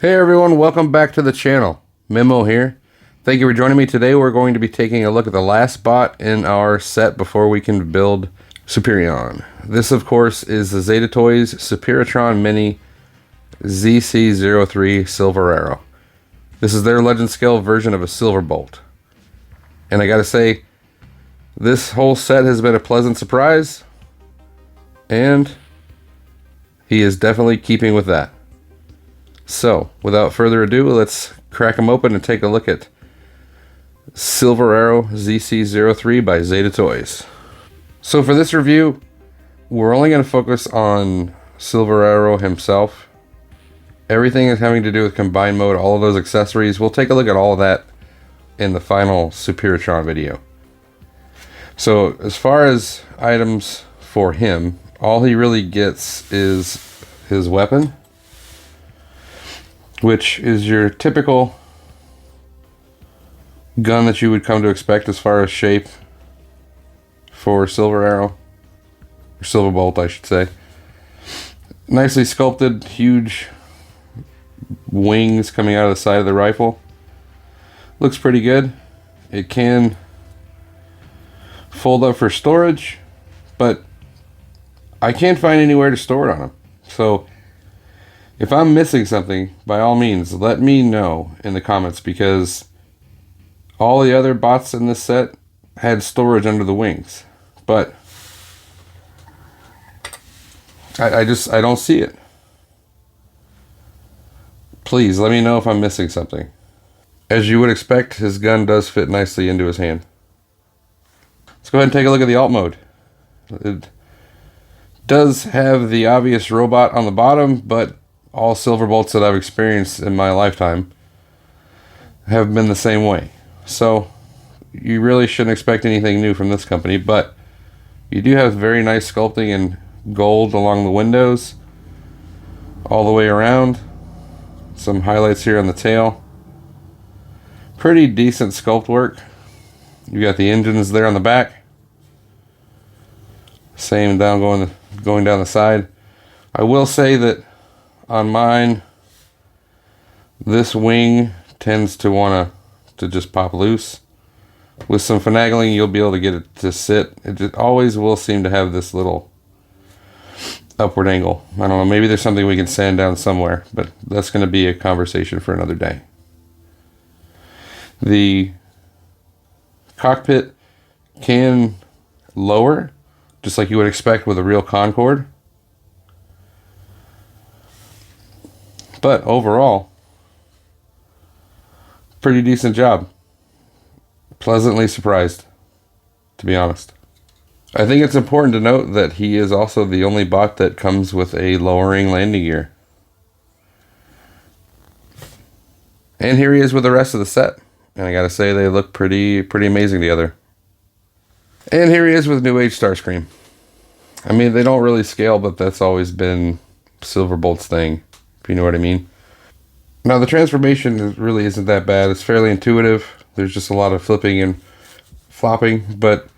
Hey everyone, welcome back to the channel. Memo here. Thank you for joining me today. We're going to be taking a look at the last bot in our set before we can build Superitron. This of course is the Zeta Toys Superitron Mini ZC03 Silver Arrow. This is their legend scale version of a Silverbolt. And I gotta say, this whole set has been a pleasant surprise, and he is definitely keeping with that. So, without further ado, let's crack them open and take a look at Silver Arrow ZC03 by Zeta Toys. So for this review, we're only going to focus on Silver Arrow himself. Everything is having to do with combined mode, all of those accessories. We'll take a look at all of that in the final Superitron video. So as far as items for him, all he really gets is his weapon, which is your typical gun that you would come to expect as far as shape for Silver Arrow, or Silverbolt I should say. Nicely sculpted, huge wings coming out of the side of the rifle. Looks pretty good. It can fold up for storage, but I can't find anywhere to store it on him. So if I'm missing something, by all means, let me know in the comments, because all the other bots in this set had storage under the wings, but I don't see it. Please let me know if I'm missing something. As you would expect, his gun does fit nicely into his hand. Let's go ahead and take a look at the alt mode. It does have the obvious robot on the bottom, but all Silverbolts that I've experienced in my lifetime have been the same way. So you really shouldn't expect anything new from this company, but you do have very nice sculpting in gold along the windows, all the way around. Some highlights here on the tail. Pretty decent sculpt work. You got the engines there on the back. Same down going down the side. I will say that on mine, this wing tends to want to just pop loose. With some finagling, you'll be able to get it to sit. It just always will seem to have this little upward angle. I don't know, maybe there's something we can sand down somewhere, but that's going to be a conversation for another day. The cockpit can lower, just like you would expect with a real Concorde. But overall, pretty decent job. Pleasantly surprised, to be honest. I think it's important to note that he is also the only bot that comes with a lowering landing gear. And here he is with the rest of the set. And I gotta say, they look pretty amazing together. And here he is with New Age Starscream. I mean, they don't really scale, but that's always been Silverbolt's thing, if you know what I mean. Now the transformation really isn't that bad. It's fairly intuitive. There's just a lot of flipping and flopping, but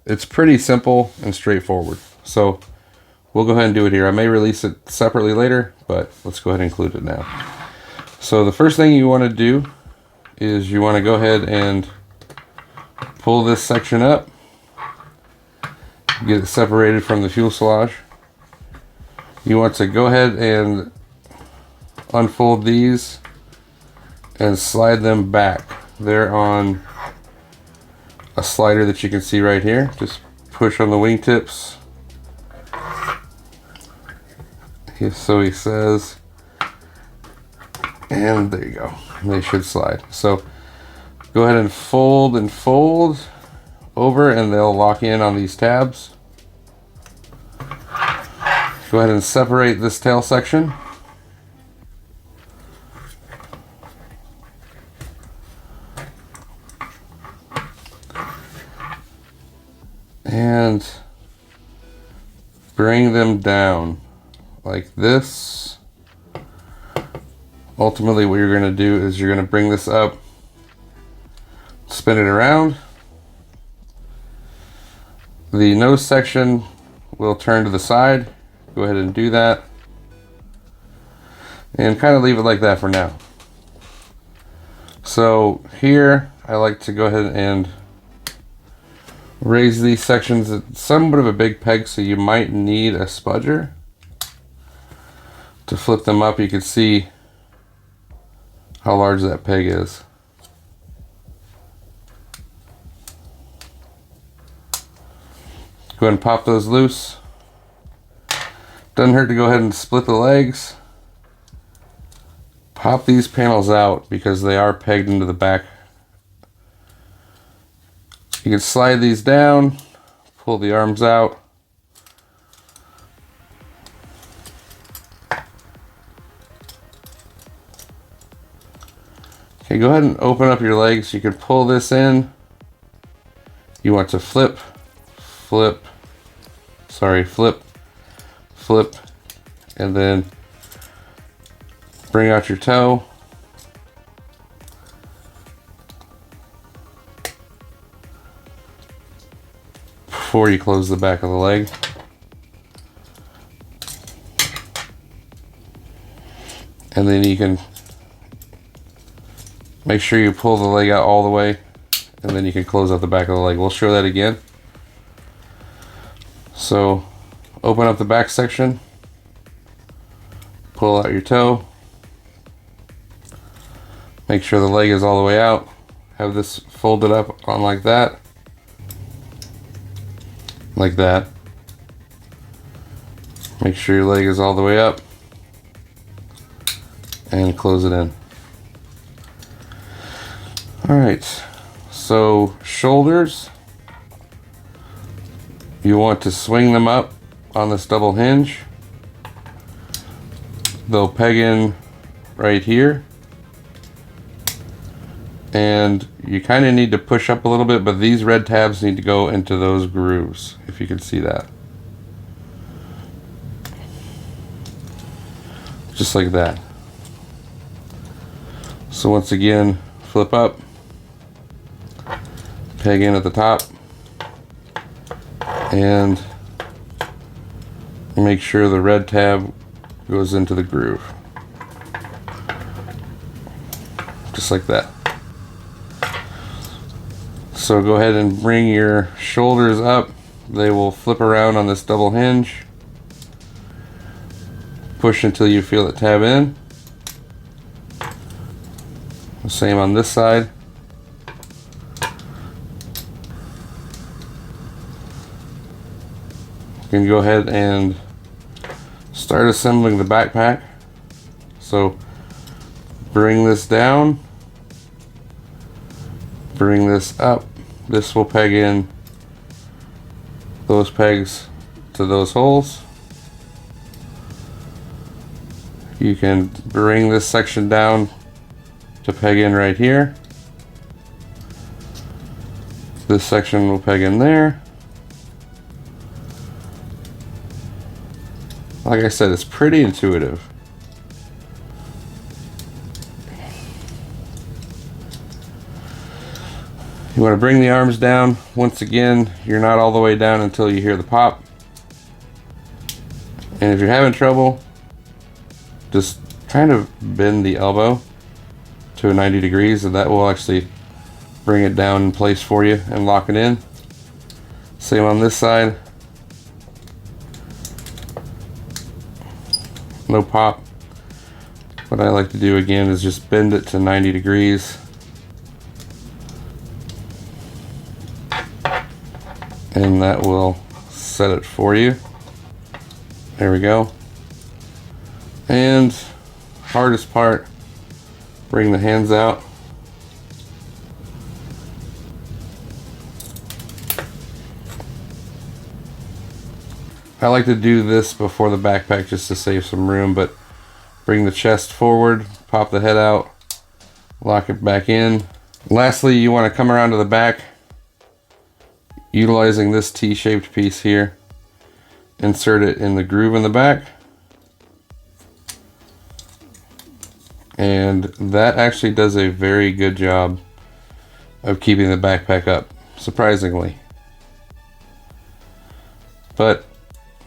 it's pretty simple and straightforward. So we'll go ahead and do it here. I may release it separately later, but let's go ahead and include it now. So the first thing you want to do is you want to go ahead and pull this section up, get it separated from the fuselage. You want to go ahead and unfold these and slide them back. They're on a slider that you can see right here. Just push on the wingtips. So he says, and there you go. They should slide. So go ahead and fold over, and they'll lock in on these tabs. Go ahead and separate this tail section. And bring them down like this. Ultimately, what you're going to do is you're going to bring this up, spin it around. The nose section will turn to the side. Go ahead and do that. And kind of leave it like that for now. So here I like to go ahead and raise these sections. It's somewhat of a big peg, so you might need a spudger to flip them up. You can see how large that peg is. Go ahead and pop those loose. Doesn't hurt to go ahead and split the legs. Pop these panels out because they are pegged into the back. You can slide these down, pull the arms out. Okay, go ahead and open up your legs. You can pull this in. You want to flip, flip, and then bring out your toe. Before you close the back of the leg. And then you can make sure you pull the leg out all the way, and then you can close out the back of the leg. We'll show that again. So open up the back section, pull out your toe, make sure the leg is all the way out, have this folded up on like that, make sure your leg is all the way up, and close it in. Alright, so shoulders, you want to swing them up on this double hinge. They'll peg in right here, and you kind of need to push up a little bit, but these red tabs need to go into those grooves, if you can see that. Just like that. So once again, flip up, peg in at the top, and make sure the red tab goes into the groove. Just like that. So go ahead and bring your shoulders up. They will flip around on this double hinge. Push until you feel it tab in. The same on this side. You can go ahead and start assembling the backpack. So bring this down, bring this up. This will peg in those pegs to those holes. You can bring this section down to peg in right here. This section will peg in there. Like I said, it's pretty intuitive. You want to bring the arms down. Once again, you're not all the way down until you hear the pop. And if you're having trouble, just kind of bend the elbow to 90 degrees, and that will actually bring it down in place for you and lock it in. Same on this side. No pop. What I like to do again is just bend it to 90 degrees. And that will set it for you. There we go. And hardest part, bring the hands out. I like to do this before the backpack just to save some room, but bring the chest forward, pop the head out, lock it back in. Lastly, you want to come around to the back, utilizing this T-shaped piece here. Insert it in the groove in the back. And that actually does a very good job of keeping the backpack up, surprisingly. But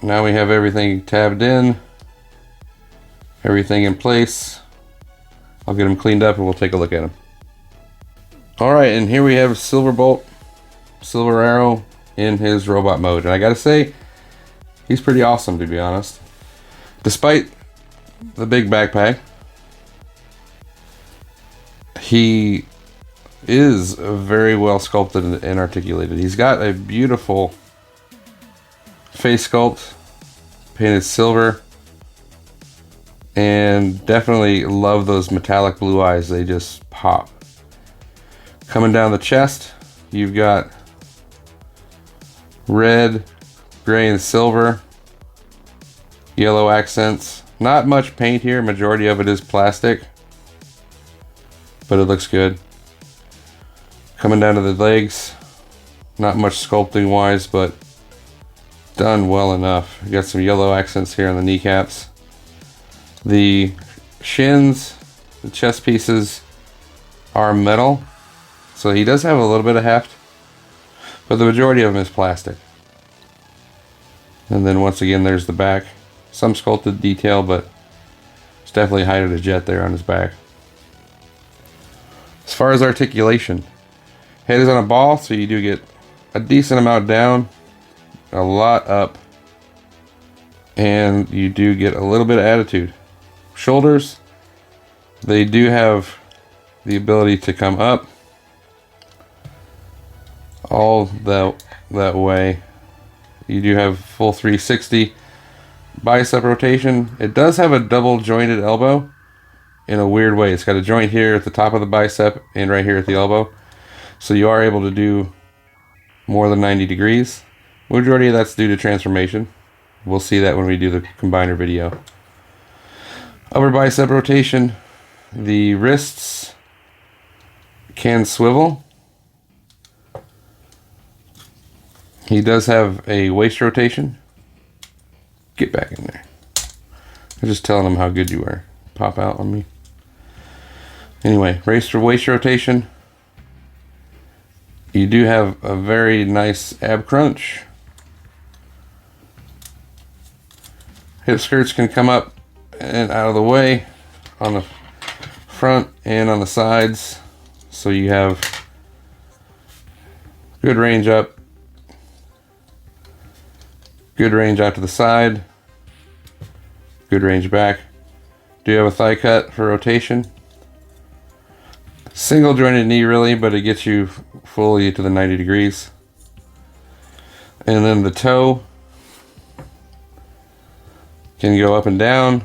now we have everything tabbed in. everything in place. I'll get him cleaned up and we'll take a look at him. Alright, and here we have Silverbolt, Silver Arrow in his robot mode. And I gotta say, he's pretty awesome, to be honest. Despite the big backpack, he is very well sculpted and articulated. He's got a beautiful face sculpt, painted silver, and definitely love those metallic blue eyes. They just pop. Coming down the chest, you've got red, gray, and silver, yellow accents. Not much paint here, majority of it is plastic, but it looks good. Coming down to the legs, not much sculpting wise, but done well enough. You got some yellow accents here on the kneecaps. The shins, the chest pieces are metal, so he does have a little bit of heft, but the majority of them is plastic. And then once again, there's the back. Some sculpted detail, but it's definitely height of the jet there on his back. As far as articulation, head is on a ball, so you do get a decent amount down, a lot up, and you do get a little bit of attitude. Shoulders, they do have the ability to come up all that way. You do have full 360 bicep rotation. It does have a double jointed elbow in a weird way. It's got a joint here at the top of the bicep and right here at the elbow. So you are able to do more than 90 degrees. Majority of that's due to transformation. We'll see that when we do the combiner video. Upper bicep rotation. The wrists can swivel. He does have a waist rotation. Get back in there. I'm just telling him how good you are. Pop out on me. Anyway, waist rotation. You do have a very nice ab crunch. Hip skirts can come up and out of the way on the front and on the sides, so you have good range up, good range out to the side, good range back. Do you have a thigh cut for rotation? Single jointed knee really, but it gets you fully to the 90 degrees. And then the toe can go up and down,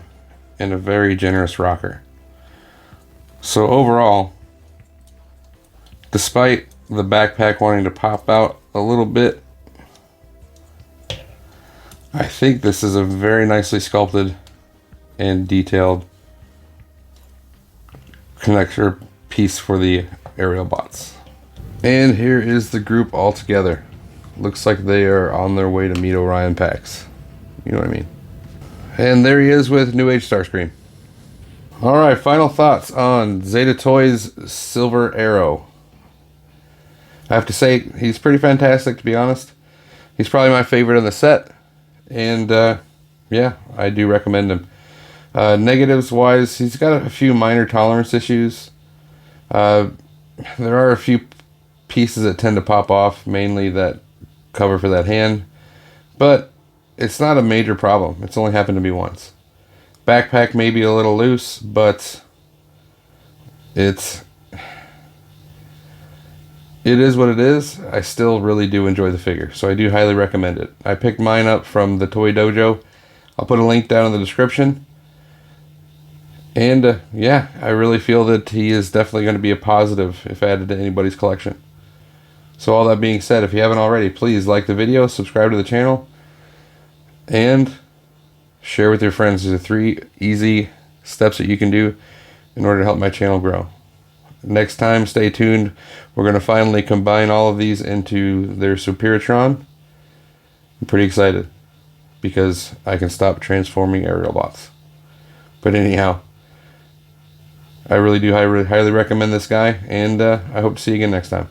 and a very generous rocker. So overall, despite the backpack wanting to pop out a little bit, I think this is a very nicely sculpted and detailed connector piece for the Aerialbots. And here is the group all together. Looks like they are on their way to meet Orion Pax. You know what I mean? And there he is with New Age Starscream. Alright, final thoughts on Zeta Toys' Silver Arrow. I have to say, he's pretty fantastic, to be honest. He's probably my favorite in the set. And yeah, I do recommend him. Negatives wise, he's got a few minor tolerance issues. There are a few pieces that tend to pop off, mainly that cover for that hand. But it's not a major problem. It's only happened to me once. Backpack may be a little loose, but it is what it is. I still really do enjoy the figure, so I do highly recommend it. I picked mine up from the Toydojo. I'll put a link down in the description. And yeah, I really feel that he is definitely going to be a positive if added to anybody's collection. So all that being said, if you haven't already, please like the video, subscribe to the channel, and share with your friends. These are 3 easy steps that you can do in order to help my channel grow. Next time, stay tuned. We're going to finally combine all of these into their Superitron. I'm pretty excited because I can stop transforming Aerialbots. But anyhow, I really do highly recommend this guy, and I hope to see you again next time.